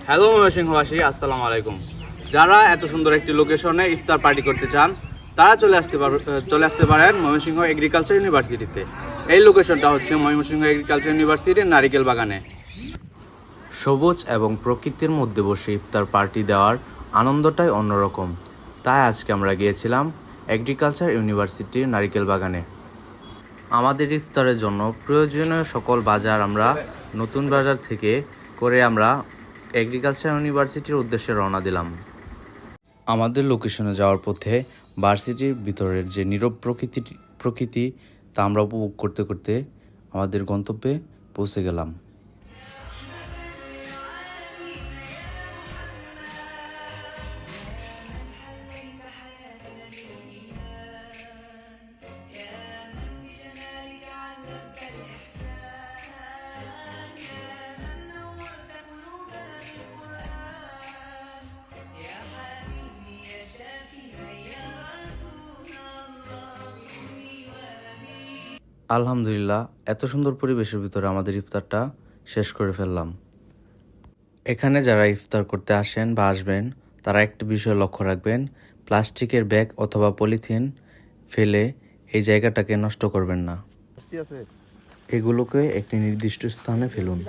Hello ময়মনসিংহবাসী, আসসালামু আলাইকুম। যারা এত সুন্দর একটি লোকেশনে ইফতার পার্টি করতে চান তারা চলে আসতে পারেন ময়মনসিংহ এগ্রিকালচার ইউনিভার্সিটিতে। এই লোকেশনটা হচ্ছে ময়মনসিংহ এগ্রিকালচার ইউনিভার্সিটির নারিকেল বাগানে। সবুজ এবং প্রকৃতির মধ্যে বসে ইফতার পার্টি দেওয়ার আনন্দটাই অন্যরকম। তাই আজকে আমরা গিয়েছিলাম এগ্রিকালচার ইউনিভার্সিটির নারিকেল বাগানে। আমাদের ইফতারের জন্য প্রয়োজনীয় সকল বাজার আমরা নতুন বাজার থেকে করে আমরা এগ্রিকালচার ইউনিভার্সিটির উদ্দেশ্যে রওনা দিলাম। আমাদের লোকেশনে যাওয়ার পথে ভার্সিটির ভিতরের যে নীরব প্রকৃতি তা আমরা উপভোগ করতে করতে আমাদের গন্তব্যে পৌঁছে গেলাম। আলহামদুলিল্লাহ, এত সুন্দর পরিবেশের ভিতরে আমাদের ইফতারটা শেষ করে ফেললাম। এখানে যারা ইফতার করতে আসেন বা আসবেন তারা একটি বিষয় লক্ষ্য রাখবেন, প্লাস্টিকের ব্যাগ অথবা পলিথিন ফেলে এই জায়গাটাকে নষ্ট করবেন না। এগুলোকে একটি নির্দিষ্ট স্থানে ফেলুন।